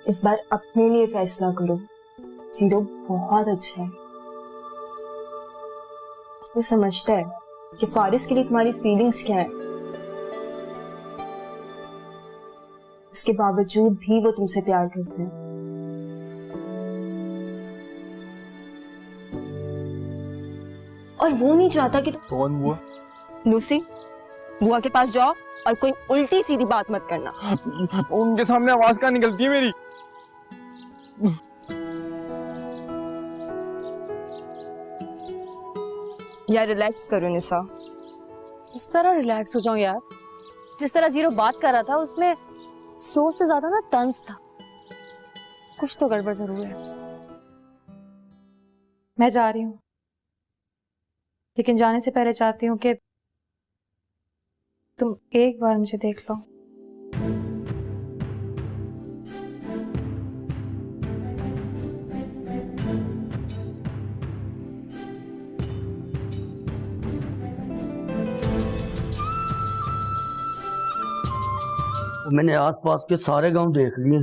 इस बार अपने लिए फैसला करो। जीरो बहुत अच्छा है। वो समझता है कि फारिस के लिए तुम्हारी फीलिंग्स क्या है। उसके बावजूद भी वो तुमसे प्यार करते हैं। और वो नहीं चाहता कि कौन बुआ? लूसी, बुआ के पास जाओ और कोई उल्टी सीधी बात मत करना। उनके सामने आवाज क्या निकलती है मेरी? यार रिलैक्स करो निशा। जिस तरह रिलैक्स हो जाऊं यार, जिस तरह जीरो बात कर रहा था उसमें सोच से ज्यादा ना तंज था। कुछ तो गड़बड़ जरूर है। मैं जा रही हूँ, लेकिन जाने से पहले चाहती हूँ कि तुम एक बार मुझे देख लो। मैंने आसपास के सारे गांव देख लिए,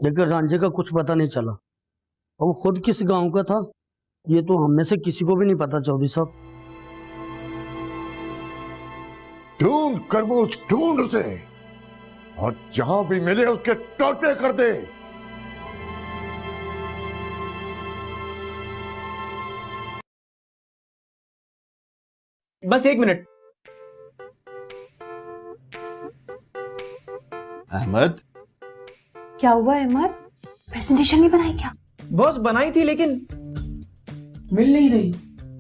लेकिन रांझे का कुछ पता नहीं चला। और वो खुद किस गांव का था ये तो हम में से किसी को भी नहीं पता। चौधरी साहब, ढूंढ करबूज ढूंढ उसे, और जहां भी मिले उसके टोटे कर दे। बस 1 मिनट। अहमद, क्या हुआ अहमद? प्रेजेंटेशन नहीं बनाई क्या? बॉस बनाई थी लेकिन मिल नहीं रही।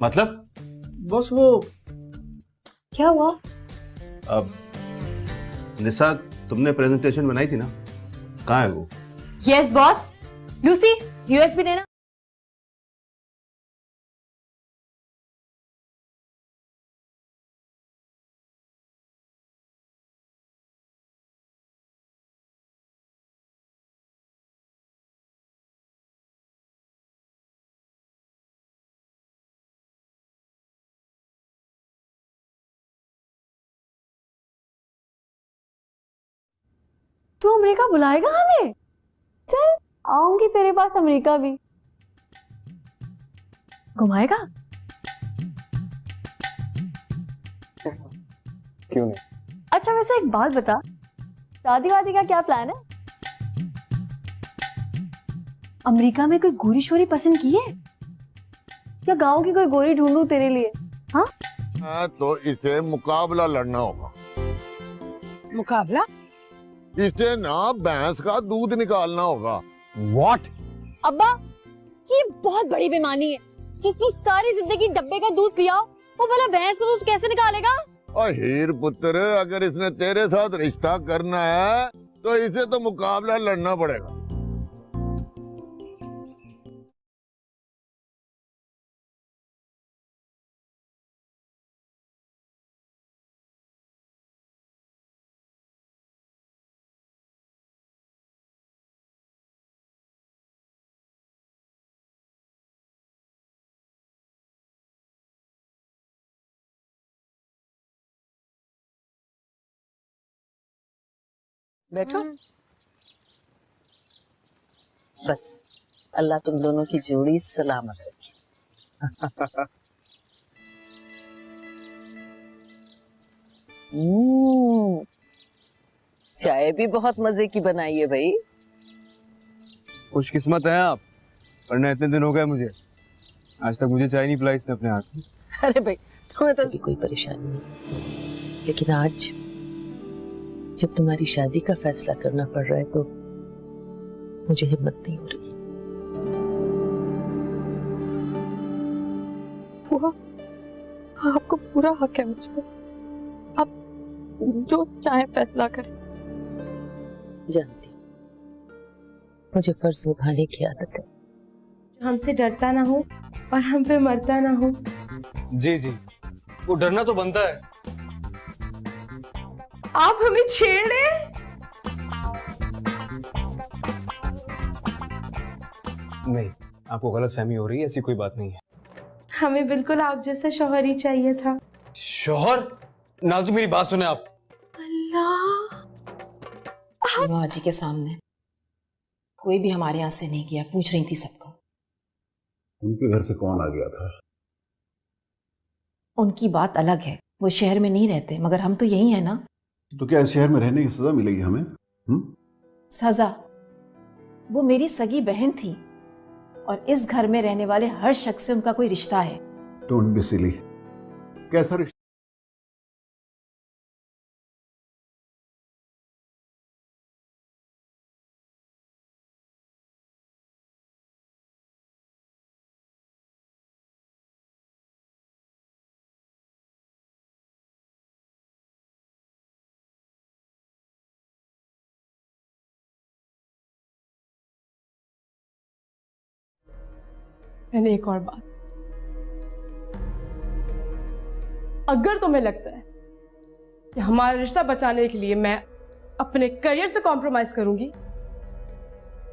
मतलब? बॉस वो क्या हुआ? अब निशा, तुमने प्रेजेंटेशन बनाई थी ना, कहाँ है वो? Yes boss. लूसी, यूएसबी देना। तू अमेरिका बुलाएगा हमें? चल आऊंगी तेरे पास अमेरिका भी। घुमाएगा? क्यों नहीं? अच्छा वैसे एक बात बता, शादी वादी का क्या प्लान है? अमेरिका में कोई गोरी शोरी पसंद की है या गांव की कोई गोरी ढूंढूं तेरे लिए? हाँ तो इसे मुकाबला लड़ना होगा। मुकाबला? इसे ना भैंस का दूध निकालना होगा। What? अब्बा, ये बहुत बड़ी बेईमानी है। जिसने सारी जिंदगी डब्बे का दूध पिया वो भला भैंस का दूध कैसे निकालेगा? और हीर पुत्र, अगर इसने तेरे साथ रिश्ता करना है तो इसे तो मुकाबला लड़ना पड़ेगा। बैठो। बस अल्लाह तुम दोनों की जोड़ी सलामत रखे। चाय भी बहुत मजे की बनाई है भाई। खुशकिस्मत है आप, वरना इतने दिन हो गए मुझे, आज तक मुझे चाय नहीं पिलाई इसने अपने हाथ में। अरे भाई तुम्हें तो भी कोई परेशानी नहीं, लेकिन आज जब तुम्हारी शादी का फैसला करना पड़ रहा है तो मुझे हिम्मत नहीं हो रही। बुआ, आपको पूरा हक है मुझ पर। आप जो चाहे फैसला करें। जानती, मुझे फर्ज निभाने की आदत है। हमसे डरता ना हो और हम पे मरता ना हो। जी जी, वो डरना तो बनता है। आप हमें छेड़ रहे हैं? नहीं, आपको गलतफहमी हो रही है, ऐसी कोई बात नहीं है। हमें बिल्कुल आप जैसा शौहर ही चाहिए था। शौहर? नाज़ू मेरी बात सुने आप। अल्लाह, माँ जी के सामने कोई भी हमारे यहाँ से नहीं गया, पूछ रही थी सबका। उनके घर से कौन आ गया था? उनकी बात अलग है, वो शहर में नहीं रहते, मगर हम तो यही है ना। तो क्या इस शहर में रहने की सजा मिलेगी हमें? सजा? वो मेरी सगी बहन थी और इस घर में रहने वाले हर शख्स से उनका कोई रिश्ता है। Don't be silly. कैसा रिश्ता? मैंने एक और बात, अगर तुम्हें लगता है कि हमारा रिश्ता बचाने के लिए मैं अपने करियर से कॉम्प्रोमाइज करूंगी,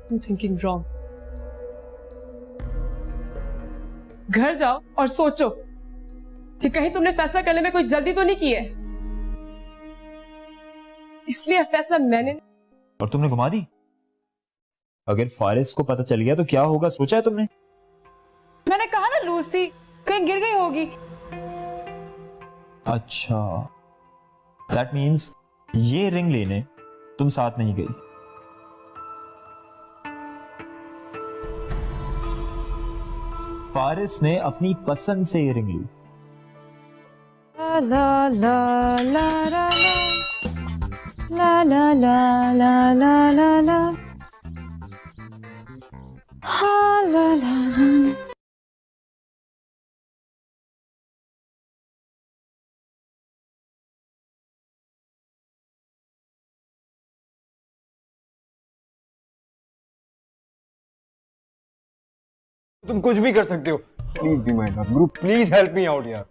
I'm thinking wrong। घर जाओ और सोचो कि कहीं तुमने फैसला करने में कोई जल्दी तो नहीं की है, इसलिए फैसला मैंने। और तुमने घुमा दी। अगर फारिस को पता चल गया तो क्या होगा, सोचा है तुमने? मैंने कहा ना लूज थी, कहीं गिर गई होगी। अच्छा, दैट मीन्स ये रिंग लेने तुम साथ नहीं गई। फारिस ने अपनी पसंद से ये रिंग ली। ला ला ला ला ला ला ला ला ला ला ला ला ला ला। तुम कुछ भी कर सकते हो। Please be my love Guru, please help me out यार।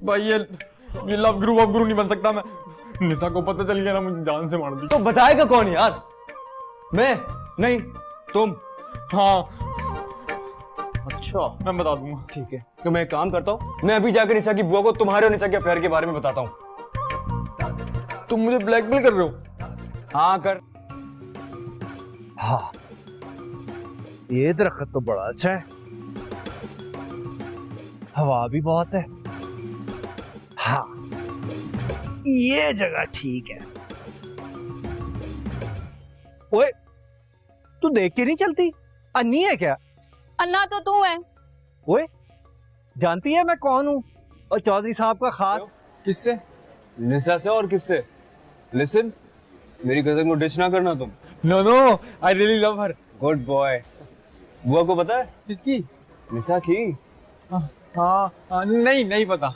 भाई ये लव गुरु वव गुरु नहीं बन सकता मैं। निशा को पता चल गया ना, मुझे जान से मार दी। तो बताएगा कौन यार? मैं नहीं, तुम। हाँ अच्छा, मैं बता दूंगा। ठीक है, तो मैं एक काम करता हूँ, मैं अभी जाकर निशा की बुआ को तुम्हारे और निशा के अफेयर के बारे में बताता हूँ। तुम मुझे ब्लैकमेल कर रहे हो? हाँ कर। हाँ, ये दरख्त तो बड़ा अच्छा है, हवा भी बहुत है। हाँ, ये जगह ठीक है। ओए, तू देख के नहीं चलती? अन्नी है क्या? अन्ना तो तू है। ओए, जानती है मैं कौन हूँ? और चौधरी साहब का खास। किससे? निशा से। और किससे? लिसन, मेरी कजन को डिच ना करना तुम। No no, I really love her. Good boy. बुआ को पता है? किसकी? निशा की। हाँ, नहीं पता।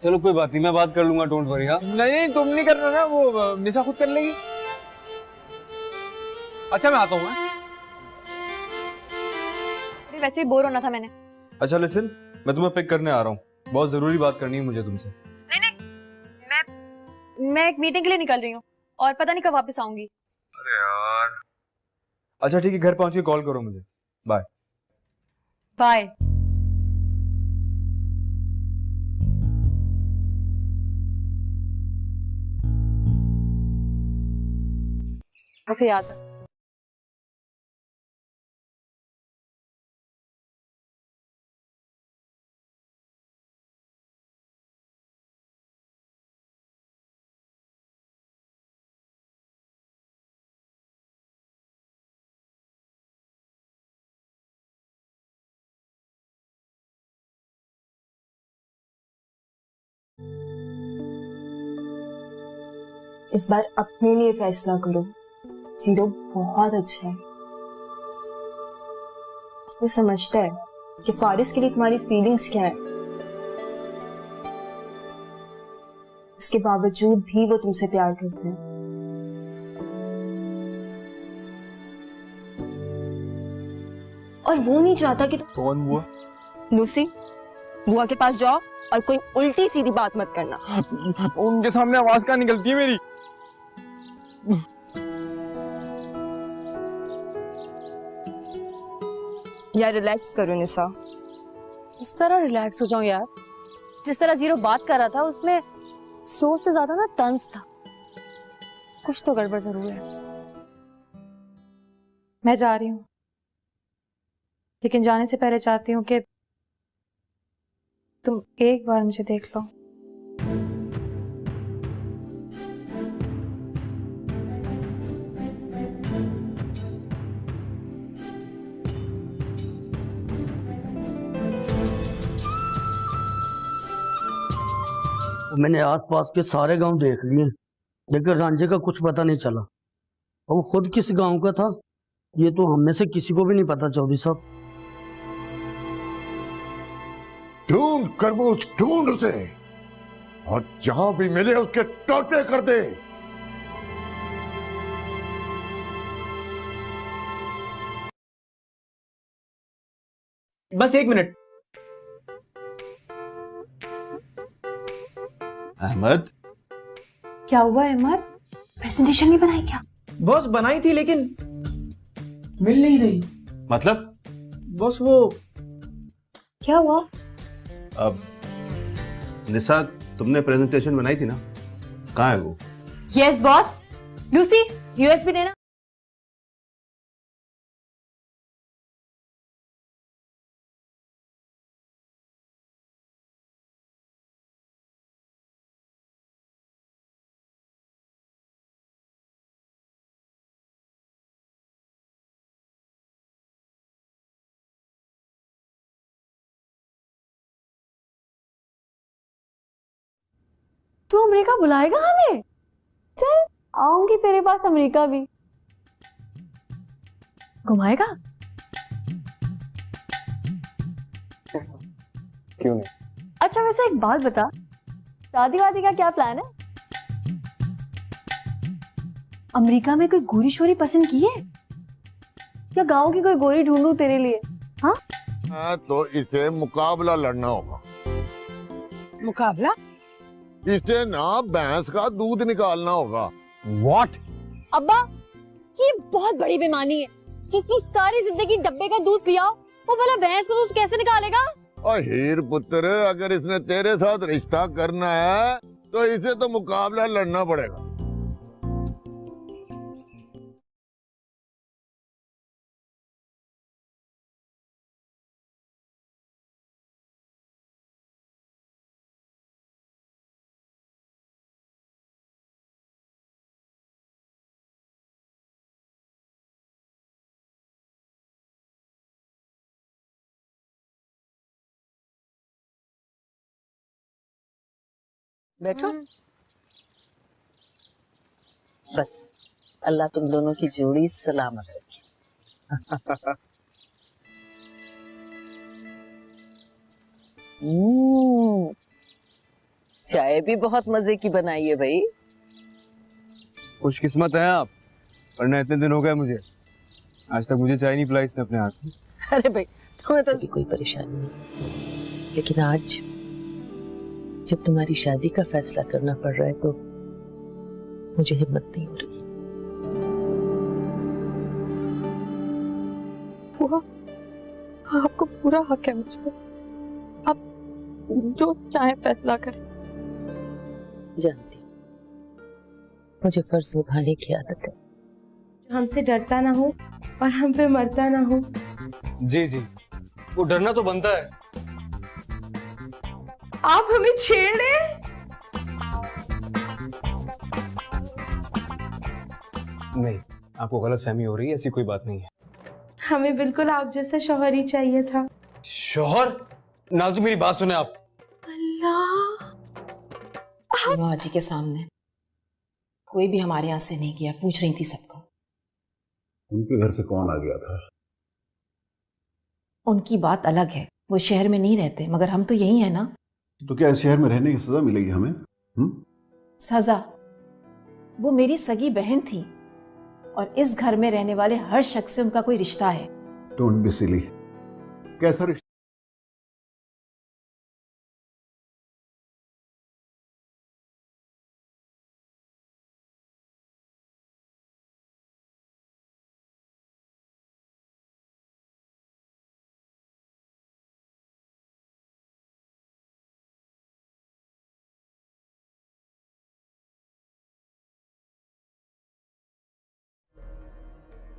चलो कोई बात नहीं, मैं बात कर लूंगा, डोंट वरी। हाँ नहीं, तुम नहीं करना ना, वो निशा खुद कर लेगी। अच्छा, मैं आता हूँ। वैसे ही बोर होना था मैंने। अच्छा लिसन, मैं तुम्हें पिक करने आ रहा हूँ, बहुत जरूरी बात करनी है मुझे तुमसे। नहीं, मैं एक मीटिंग के लिए निकल रही हूँ और पता नहीं कब वापस आऊंगी। अरे यार। अच्छा ठीक है, घर पहुंच के कॉल करो मुझे। Bye bye. उसे याद है। इस बार अपने लिए फैसला करो। जीरो बहुत अच्छा है, वो समझता है कि फारिस के लिए तुम्हारी फीलिंग्स क्या है, उसके बावजूद भी वो तुमसे प्यार करते हैं। और वो नहीं चाहता कि कौन बुआ? लूसी, बुआ के पास जाओ और कोई उल्टी सीधी बात मत करना। उनके सामने आवाज कहाँ निकलती है मेरी? यार रिलैक्स करो निशा। जिस तरह रिलैक्स हो जाऊं यार, जिस तरह जीरो बात कर रहा था उसमें सोच से ज्यादा ना तंज था। कुछ तो गड़बड़ जरूर है। मैं जा रही हूँ, लेकिन जाने से पहले चाहती हूँ कि तुम एक बार मुझे देख लो। मैंने आसपास के सारे गांव देख लिए, लेकिन रांझे का कुछ पता नहीं चला। और वो खुद किस गांव का था ये तो हम में से किसी को भी नहीं पता। चौधरी साहब, ढूंढ खरबूज ढूंढ उसे, और जहां भी मिले उसके टोटे कर दे। बस 1 मिनट। अहमद, क्या हुआ अहमद? प्रेजेंटेशन नहीं बनाई क्या? बॉस बनाई थी लेकिन मिल नहीं रही। मतलब? बॉस वो क्या हुआ? अब निशा, तुमने प्रेजेंटेशन बनाई थी ना, कहाँ है वो? Yes boss. लूसी, यूएसबी देना। तू अमेरिका बुलाएगा हमें? चल आऊंगी तेरे पास अमेरिका भी। घुमाएगा? क्यों नहीं? अच्छा वैसे एक बात बता, शादी वादी का क्या प्लान है? अमेरिका में कोई गोरी शोरी पसंद की है या गांव की कोई गोरी ढूंढूं तेरे लिए? हाँ तो इसे मुकाबला लड़ना होगा। मुकाबला? इसे ना भैंस का दूध निकालना होगा। What? अब्बा, ये बहुत बड़ी बेईमानी है। जिसने सारी जिंदगी डब्बे का दूध पिया, वो भला भैंस का दूध कैसे निकालेगा? और हीर पुत्र, अगर इसने तेरे साथ रिश्ता करना है तो इसे तो मुकाबला लड़ना पड़ेगा। बैठो। बस अल्लाह तुम दोनों की जोड़ी सलामत रखे। चाय भी बहुत मजे की बनाई है भाई। खुशकिस्मत है आप, वरना इतने दिन हो गए मुझे, आज तक मुझे चाय नहीं पिलाई इसने अपने हाथ में। अरे भाई तुम्हें तो भी कोई परेशानी नहीं, लेकिन आज जब तुम्हारी शादी का फैसला करना पड़ रहा है तो मुझे हिम्मत नहीं हो रही। बुआ, आपको पूरा हक है मुझ पर। आप जो चाहे फैसला करें। जानती हूँ, मुझे फर्ज निभाने की आदत है। हमसे डरता ना हो और हम पे मरता ना हो। जी जी, वो डरना तो बनता है। आप हमें छेड़ रहे हैं? नहीं, आपको गलतफहमी हो रही है, ऐसी कोई बात नहीं है। हमें बिल्कुल आप जैसा शौहर ही चाहिए था। शौहर? ना तो मेरी बात सुने आप। अल्लाह, माँ जी के सामने कोई भी हमारे यहाँ से नहीं गया, पूछ रही थी सबको। उनके घर से कौन आ गया था? उनकी बात अलग है, वो शहर में नहीं रहते, मगर हम तो यही है ना। तो क्या इस शहर में रहने की सजा मिलेगी हमें? सजा? वो मेरी सगी बहन थी और इस घर में रहने वाले हर शख्स से उनका कोई रिश्ता है। Don't be silly. कैसा रिश्ता?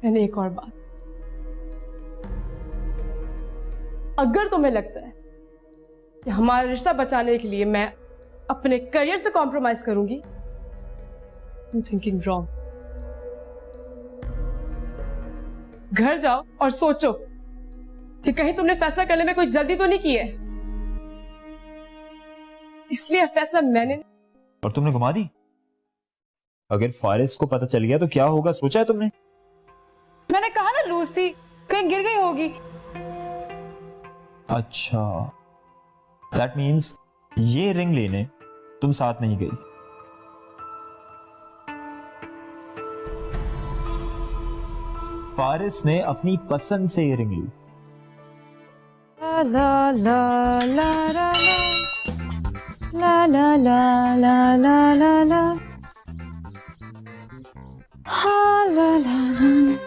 मैंने एक और बात, अगर तुम्हें लगता है कि हमारा रिश्ता बचाने के लिए मैं अपने करियर से कॉम्प्रोमाइज करूंगी, थिंकिंग रॉन्ग। घर जाओ और सोचो कि कहीं तुमने फैसला करने में कोई जल्दी तो नहीं की है, इसलिए फैसला मैंने। और तुमने घुमा दी। अगर फारिस को पता चल गया तो क्या होगा, सोचा है तुमने? मैंने कहा ना लूज थी, कहीं गिर गई होगी। अच्छा, दैट मीन्स ये रिंग लेने तुम साथ नहीं गई। फारिस ने अपनी पसंद से ये रिंग ली। ला ला ला ला ला ला ला ला ला ला ला ला ला ला।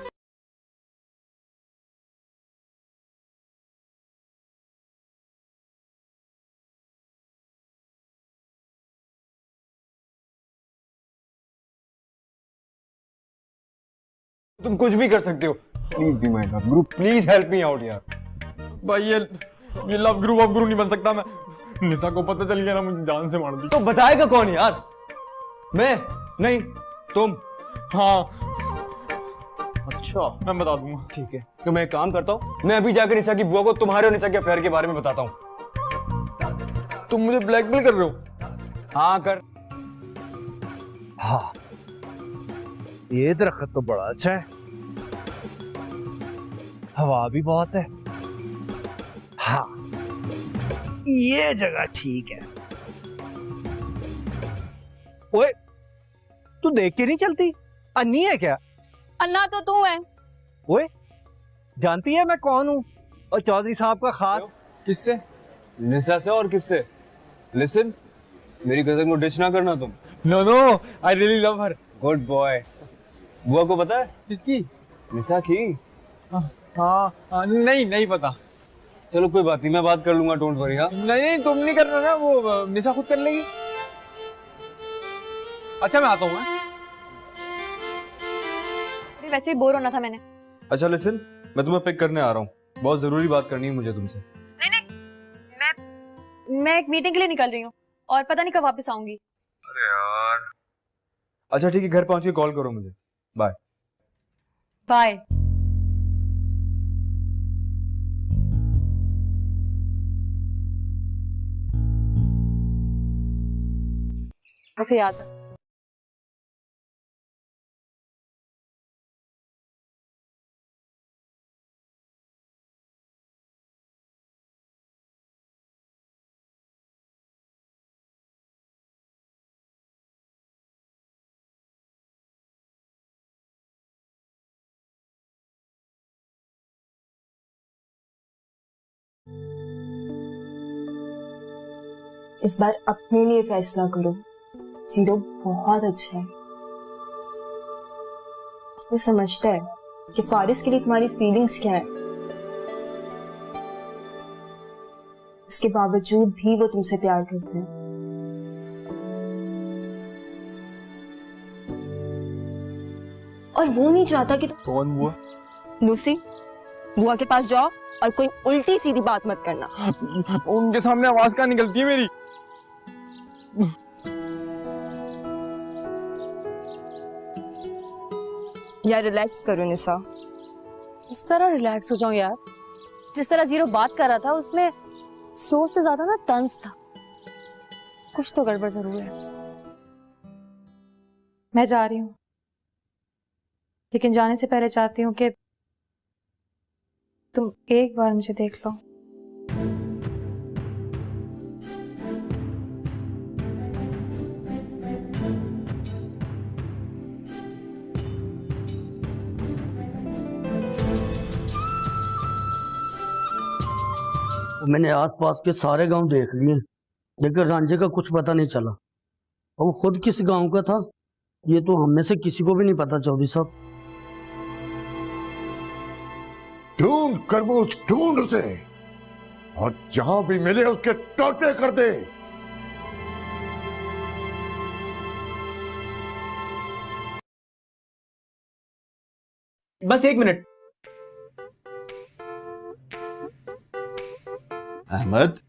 तुम कुछ भी कर सकते हो। Please be my love Guru, please help me out यार। भाई ये लव गुरु वव गुरु नहीं बन सकता मैं। निशा को पता चल गया ना, मुझे जान से मार दी। तो बताएगा कौन यार? मैं नहीं, तुम। हाँ अच्छा, मैं बता दूंगा। ठीक है, तो मैं एक काम करता हूँ, मैं अभी जाकर निशा की बुआ को तुम्हारे और निशा के अफेयर के बारे में बताता हूँ। तुम मुझे ब्लैकमेल कर रहे हो? हाँ कर। हाँ, ये दरख्त तो बड़ा अच्छा है, हवा भी बहुत है। हाँ, ये जगह ठीक है। ओए, तू देख के नहीं चलती? अन्नी है क्या? अन्ना तो तू है। ओए, जानती है मैं कौन हूँ? और चौधरी साहब का खास। किससे? निशा से। और किससे? लिसन, मेरी कजन को डिच ना करना तुम। No no, I really love her. Good boy. बुआ को पता है? किसकी? निशा की। हाँ, नहीं पता। चलो कोई बात नहीं, मैं बात कर लूंगा, डोंट वरी। हाँ नहीं तुम नहीं करना ना, वो निशा खुद कर लेगी। अच्छा मैं आता हूँ। वैसे ही बोर होना था मैंने। अच्छा लिसन, मैं तुम्हें पिक करने आ रहा हूँ, बहुत जरूरी बात करनी है मुझे तुमसे। नहीं, मैं एक मीटिंग के लिए निकल रही हूँ और पता नहीं कब वापस आऊंगी। अरे यार। अच्छा ठीक है, घर पहुंच के कॉल करो मुझे। बाय। बाय। उसे याद है। इस बार अपने लिए फैसला करो। जीरो बहुत अच्छा है, वो समझता है कि फारिस के लिए तुम्हारी फीलिंग्स क्या है। उसके बावजूद भी वो तुमसे प्यार करते हैं। और वो नहीं चाहता कि कौन बुआ? लूसी, बुआ के पास जाओ और कोई उल्टी सीधी बात मत करना। उनके सामने आवाज क्या निकलती है मेरी? यार रिलैक्स करो निशा। जिस तरह रिलैक्स हो जाऊं यार, जिस तरह जीरो बात कर रहा था उसमें सोच से ज्यादा ना तंज था। कुछ तो गड़बड़ जरूर है। मैं जा रही हूँ, लेकिन जाने से पहले चाहती हूँ कि तुम एक बार मुझे देख लो। मैंने आसपास के सारे गांव देख लिए, लेकिन रांझे का कुछ पता नहीं चला। और वो खुद किस गांव का था ये तो हम में से किसी को भी नहीं पता। चौधरी साहब, ढूंढ खरबूज ढूंढ उसे, और जहां भी मिले उसके टोटे कर दे। बस एक मिनट। अहमद,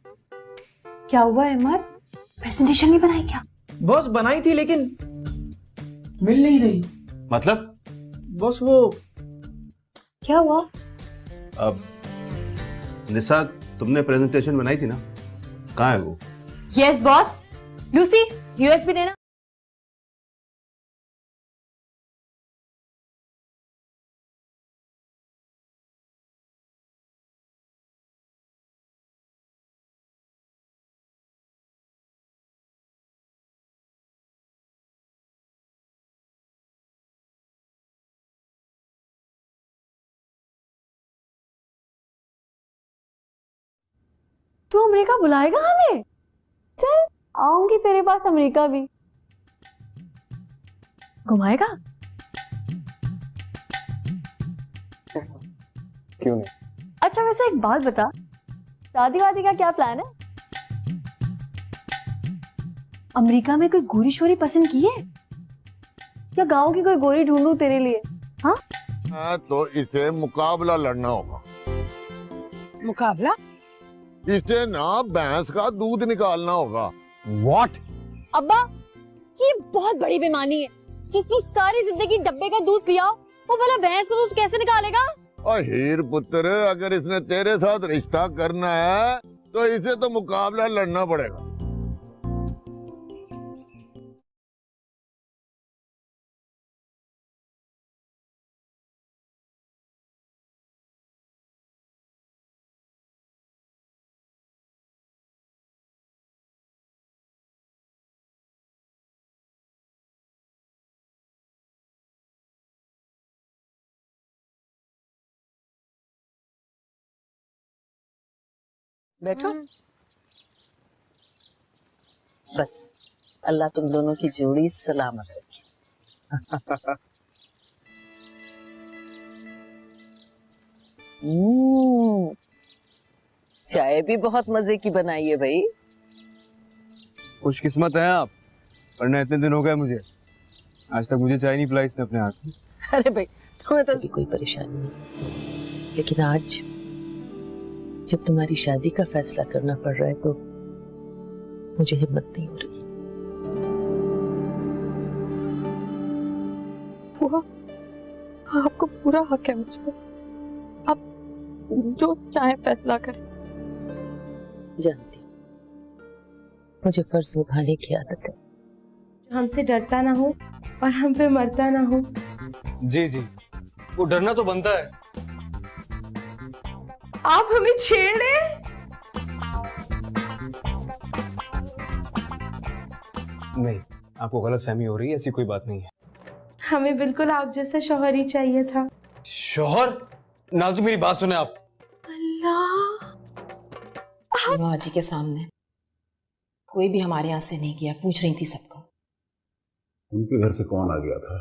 क्या हुआ अहमद? प्रेजेंटेशन नहीं बनाई क्या? बॉस बनाई थी लेकिन मिल नहीं रही। मतलब? बॉस वो क्या हुआ? अब निशा, तुमने प्रेजेंटेशन बनाई थी ना, कहाँ है वो? Yes boss. लूसी, यूएसबी देना। तू अमेरिका बुलाएगा हमें? चल आऊंगी तेरे पास अमेरिका भी। घुमाएगा? क्यों नहीं? अच्छा वैसे एक बात बता, शादी वादी का क्या प्लान है? अमेरिका में कोई गोरी शोरी पसंद की है या गांव की कोई गोरी ढूंढूं तेरे लिए? हाँ तो इसे मुकाबला लड़ना होगा। मुकाबला? इसे ना भैंस का दूध निकालना होगा। What? अब्बा, ये बहुत बड़ी बेईमानी है। जिसने सारी जिंदगी डब्बे का दूध पिया वो भला भैंस का दूध कैसे निकालेगा? और हीर पुत्र, अगर इसने तेरे साथ रिश्ता करना है तो इसे तो मुकाबला लड़ना पड़ेगा। बैठो। बस अल्लाह तुम दोनों की जोड़ी सलामत रखे। चाय भी बहुत मजे की बनाई है भाई। खुशकिस्मत है आप, वरना इतने दिन हो गए मुझे, आज तक मुझे चाय नहीं पिलाई इसने अपने हाथ में। अरे भाई तुम्हें तो भी कोई परेशानी नहीं, लेकिन आज जब तुम्हारी शादी का फैसला करना पड़ रहा है तो मुझे हिम्मत नहीं हो रही। बुआ, आपको पूरा हक है मुझ पर, आप जो चाहे फैसला करें। जानती मुझे फर्ज निभाने की आदत है। हमसे डरता ना हो और हम पे मरता ना हो। जी जी, वो डरना तो बनता है। आप हमें छेड़ रहे हैं? नहीं, आपको गलतफहमी हो रही है, ऐसी कोई बात नहीं है। हमें बिल्कुल आप जैसा शौहर ही चाहिए था। शौहर? नाज़ू मेरी बात सुने आप। अल्लाह, माँ जी के सामने कोई भी हमारे यहाँ से नहीं गया, पूछ रही थी सबको। उनके घर से कौन आ गया था?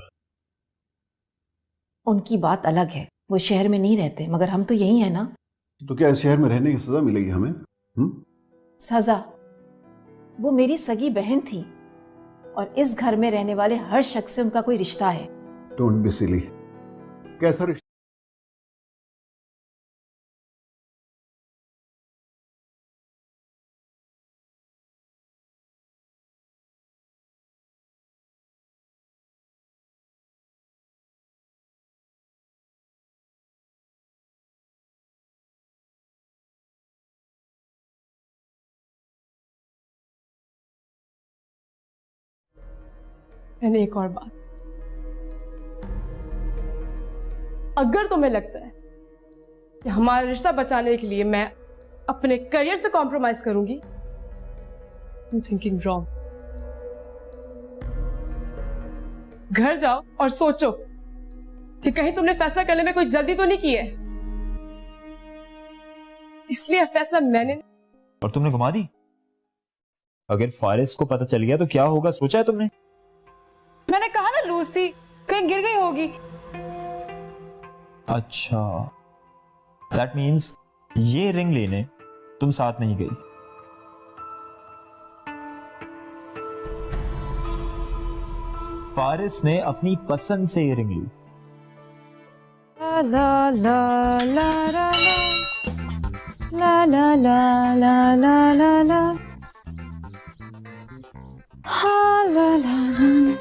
उनकी बात अलग है, वो शहर में नहीं रहते, मगर हम तो यही है ना। तो क्या इस शहर में रहने की सजा मिलेगी हमें? सजा? वो मेरी सगी बहन थी और इस घर में रहने वाले हर शख्स से उनका कोई रिश्ता है। Don't be silly. कैसा रिश्ता? मैंने एक और बात, अगर तुम्हें लगता है कि हमारा रिश्ता बचाने के लिए मैं अपने करियर से कॉम्प्रोमाइज करूंगी, I'm thinking wrong। घर जाओ और सोचो कि कहीं तुमने फैसला करने में कोई जल्दी तो नहीं की है, इसलिए फैसला मैंने। और तुमने घुमा दी? अगर फारिस को पता चल गया तो क्या होगा, सोचा है तुमने? मैंने कहा ना लूसी कहीं गिर गई होगी। अच्छा, दैट मीन्स ये रिंग लेने तुम साथ नहीं गई। फारिस ने अपनी पसंद से ये रिंग ली। ला ला ला ला ला ला ला ला ला ला ला ला हाँ ला ला ला।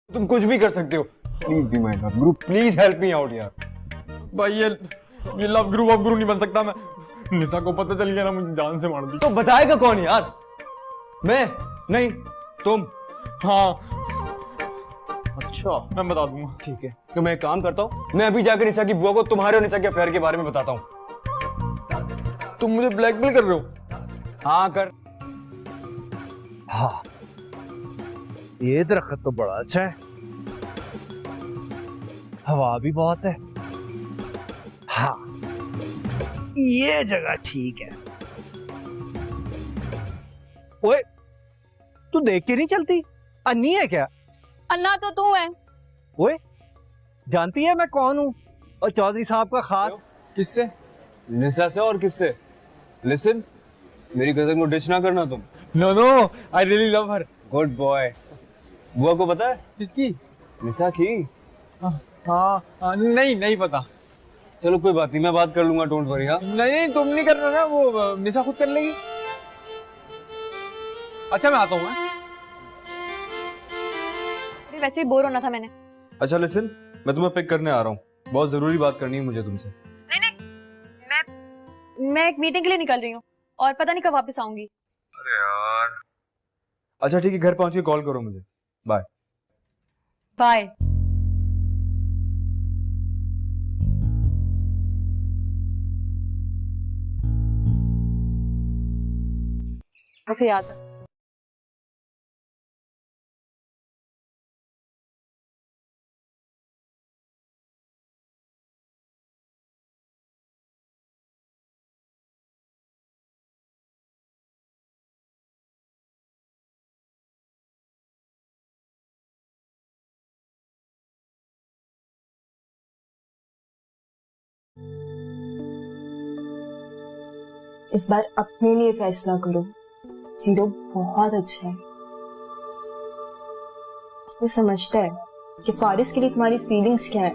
तुम कुछ भी कर सकते हो। Please be my love Guru, please help me out यार। भाई ये लव गुरु वव गुरु नहीं बन सकता मैं। निशा को पता चल गया ना, मुझे जान से मार दी। तो बताएगा कौन यार? मैं नहीं, तुम। हाँ अच्छा मैं बता दूंगा। ठीक है, तो मैं एक काम करता हूँ, मैं अभी जाकर निशा की बुआ को तुम्हारे और निशा के अफेयर के बारे में बताता हूँ। तुम मुझे ब्लैकमेल कर रहे हो? हाँ कर। हाँ ये दरख्त तो बड़ा अच्छा है, हवा भी बहुत है। हाँ ये जगह ठीक है। ओए तू देख के नहीं चलती, अन्नी है क्या? अन्ना तो तू है। ओए जानती है मैं कौन हूँ? और चौधरी साहब का खास। किससे? निशा से। और किससे? लिसन, मेरी कजन को डिच ना करना तुम। No no, I really love her. Good boy. बुआ को पता है? किसकी? निशा की। हाँ नहीं पता। चलो कोई बात नहीं, मैं बात कर लूंगा, डोंट वरी। हाँ नहीं तुम नहीं करना ना, वो निशा खुद कर लेगी। अच्छा मैं आता हूँ। वैसे ही बोर होना था मैंने। अच्छा लिसन, मैं तुम्हें पिक करने आ रहा हूँ, बहुत जरूरी बात करनी है मुझे तुमसे। नहीं मैं एक मीटिंग के लिए निकल रही हूँ और पता नहीं कब वापस आऊंगी। अरे यार। अच्छा ठीक है, घर पहुंच के कॉल करो मुझे। Bye bye. उसे याद है। इस बार अपने लिए फैसला करो। जीरो बहुत अच्छा है, वो समझता है कि फारिस के लिए तुम्हारी फीलिंग्स क्या है।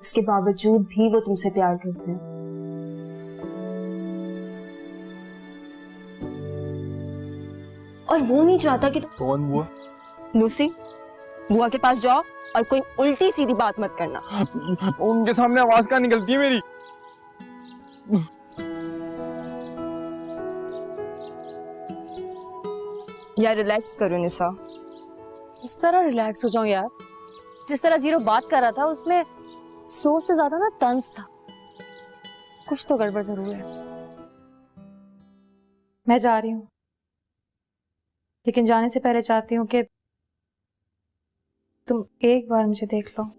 उसके बावजूद भी वो तुमसे प्यार करते हैं। और वो नहीं चाहता कि कौन बुआ? लूसी, बुआ के पास जाओ और कोई उल्टी सीधी बात मत करना। उनके सामने आवाज क्या निकलती है मेरी? यार रिलैक्स करो निशा। जिस तरह रिलैक्स हो जाऊं यार, जिस तरह जीरो बात कर रहा था उसमें सोच से ज्यादा ना तंज था। कुछ तो गड़बड़ जरूर है। मैं जा रही हूँ, लेकिन जाने से पहले चाहती हूँ कि तुम एक बार मुझे देख लो।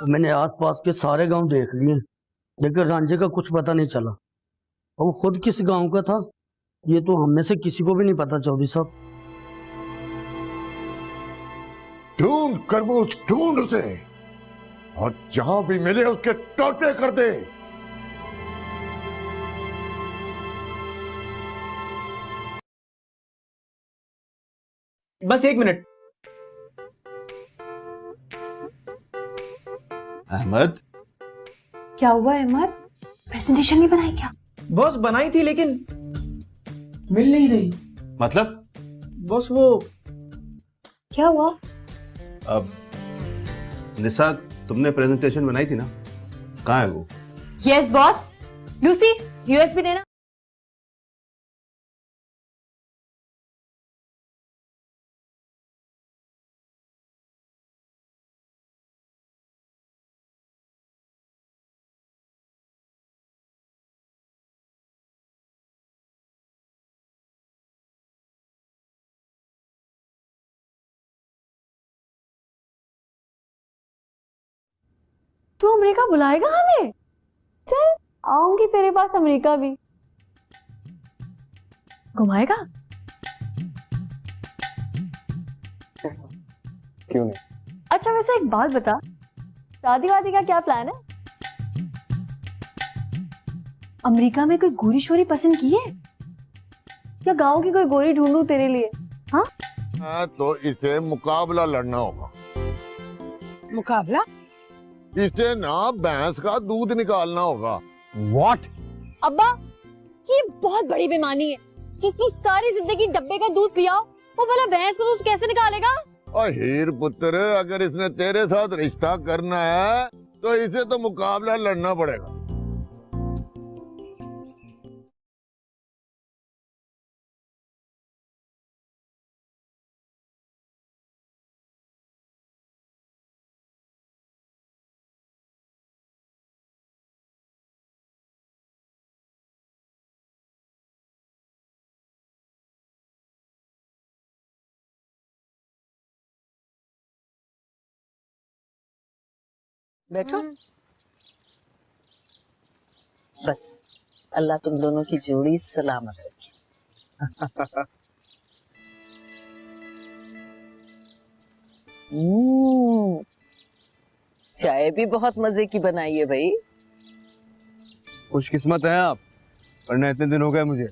मैंने आसपास के सारे गांव देख लिए, लेकिन रांझे का कुछ पता नहीं चला। और वो खुद किस गांव का था ये तो हम में से किसी को भी नहीं पता। चौधरी साहब ढूंढ खरबूज ढूंढ उसे, और जहां भी मिले उसके टोटे कर दे। बस एक मिनट। अहमद, क्या हुआ अहमद? प्रेजेंटेशन नहीं बनाई क्या? बॉस बनाई थी लेकिन मिल नहीं रही। मतलब? बॉस वो क्या हुआ? अब निशा, तुमने प्रेजेंटेशन बनाई थी ना, कहाँ है वो? Yes boss. लूसी यूएसबी देना। तू अमेरिका बुलाएगा हमें? चल आऊंगी तेरे पास अमेरिका भी। घुमाएगा? क्यों नहीं? अच्छा वैसे एक बात बता, शादी वादी का क्या प्लान है? अमेरिका में कोई गोरी शोरी पसंद की है या गांव की कोई गोरी ढूंढूं तेरे लिए? हाँ तो इसे मुकाबला लड़ना होगा। मुकाबला? इसे ना भैंस का दूध निकालना होगा। What? अब्बा ये बहुत बड़ी बेईमानी है। जिसने सारी जिंदगी डब्बे का दूध पिया वो भला भैंस का दूध कैसे निकालेगा? और हीर पुत्र, अगर इसने तेरे साथ रिश्ता करना है तो इसे तो मुकाबला लड़ना पड़ेगा। बैठो। बस अल्लाह तुम दोनों की जोड़ी सलामत रखे। चाय भी बहुत मजे की बनाई है भाई। खुशकिस्मत है आप, वरना इतने दिन हो गए मुझे,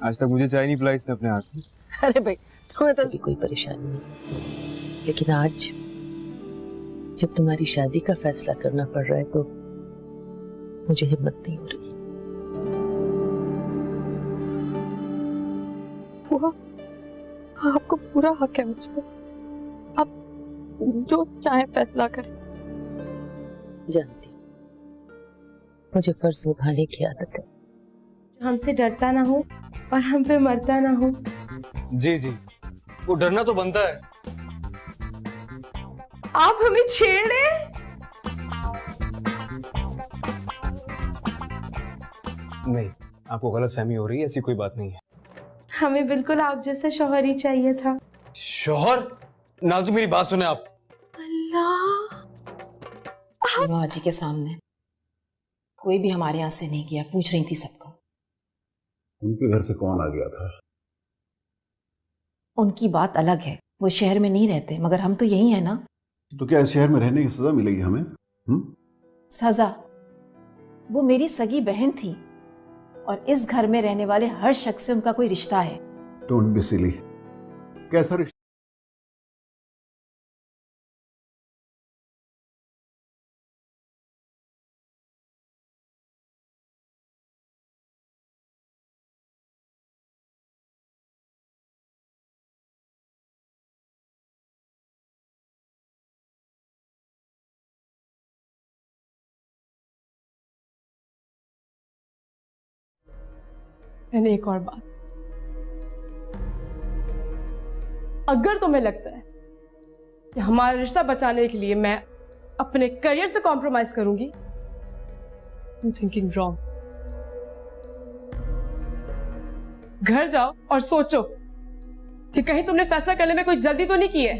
आज तक मुझे चाय नहीं पिलाई इसने अपने हाथ में। अरे भाई तुम्हें तो भी कोई परेशानी नहीं, लेकिन आज जब तुम्हारी शादी का फैसला करना पड़ रहा है तो मुझे हिम्मत नहीं हो रही। बुआ, आपको पूरा हक है मुझ पर, आप जो चाहे फैसला करें। जानती मुझे फर्ज निभाने की आदत है। हमसे डरता ना हो और हम पे मरता ना हो। जी जी, वो डरना तो बनता है। आप हमें छेड़ रहे हैं? नहीं, आपको गलतफहमी हो रही है, ऐसी कोई बात नहीं है। हमें बिल्कुल आप जैसा शौहर ही चाहिए था। शौहर? ना तो मेरी बात सुने आप। अल्लाह, माँ जी के सामने कोई भी हमारे यहाँ से नहीं गया, पूछ रही थी सबका। उनके घर से कौन आ गया था? उनकी बात अलग है, वो शहर में नहीं रहते, मगर हम तो यही है ना। तो क्या इस शहर में रहने की सजा मिलेगी हमें? सजा? वो मेरी सगी बहन थी और इस घर में रहने वाले हर शख्स से उनका कोई रिश्ता है। Don't be silly. कैसा रिश्ता? मैंने एक और बात, अगर तुम्हें लगता है कि हमारा रिश्ता बचाने के लिए मैं अपने करियर से कॉम्प्रोमाइज करूंगी, I'm thinking wrong। घर जाओ और सोचो कि कहीं तुमने फैसला करने में कोई जल्दी तो नहीं की है,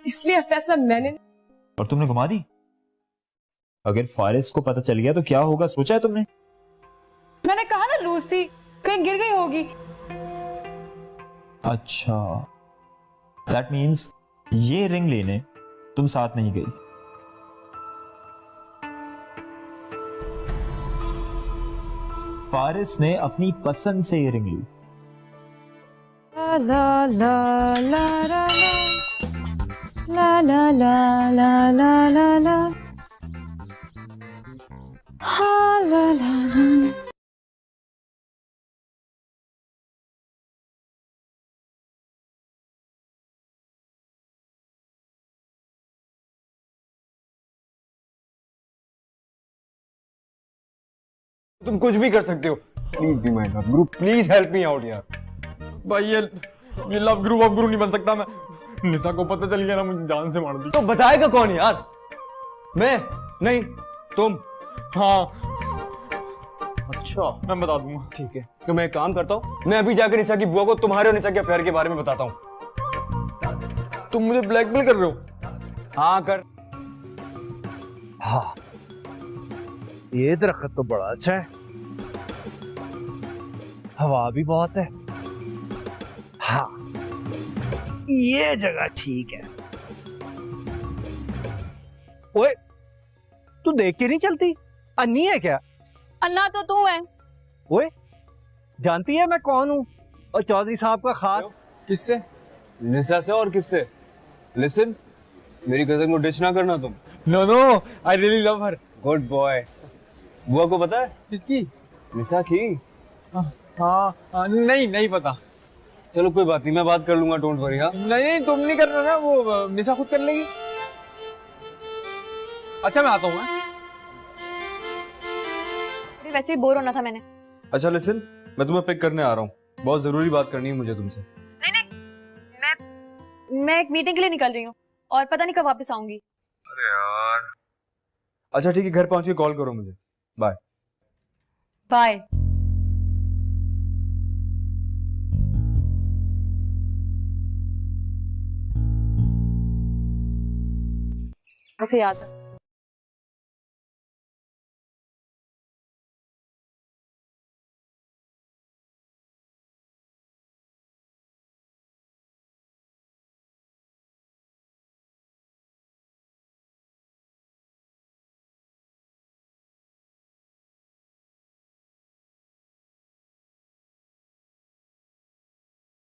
इसलिए फैसला मैंने। और तुमने घुमा दी? अगर फारिस को पता चल गया तो क्या होगा, सोचा है तुमने? मैंने कहा ना लूज थी, कहीं गिर गई होगी। अच्छा, दैट मीन्स ये रिंग लेने तुम साथ नहीं गई। फारिस ने अपनी पसंद से ये रिंग ली। ला ला ला ला ला ला ला ला ला ला ला ला ला ला। तुम कुछ भी कर सकते हो। Please be my love Guru, please help me out यार। भाई ये लव गुरु वव गुरु नहीं बन सकता मैं। निशा को पता चल गया ना, मुझे जान से मार दी। तो बताएगा कौन यार? मैं नहीं, तुम। हाँ अच्छा, मैं बता दूंगा। ठीक है, तो मैं एक काम करता हूँ, मैं अभी जाकर निशा की बुआ को तुम्हारे और निशा के अफेयर के बारे में बताता हूँ। तुम मुझे ब्लैकमेल कर रहे हो? हाँ कर। हाँ, ये दरख्त तो बड़ा अच्छा है, हवा भी बहुत है। हाँ, ये जगह ठीक है। ओए, तू देख के नहीं चलती? अन्नी है क्या? अन्ना तो तू है। ओए, जानती है मैं कौन हूँ? और चौधरी साहब का खास। किससे? निशा से। और किससे? लिसन, मेरी कजन को डिच ना करना तुम। No no, I really love her. Good boy. बुआ को पता है? किसकी? निशा की। हाँ, नहीं पता। चलो कोई बात नहीं, मैं बात कर लूंगा, डोंट वरी। हाँ नहीं, तुम नहीं करना ना, वो निशा खुद कर लेगी। अच्छा मैं आता हूँ। वैसे ही बोर होना था मैंने। अच्छा लिसन, मैं तुम्हें पिक करने आ रहा हूँ, बहुत जरूरी बात करनी है मुझे तुमसे। मैं एक मीटिंग के लिए निकल रही हूँ और पता नहीं कब वापस आऊंगी। अरे यार। अच्छा ठीक है, घर पहुंच के कॉल करो मुझे। Bye bye. ऐसे याद है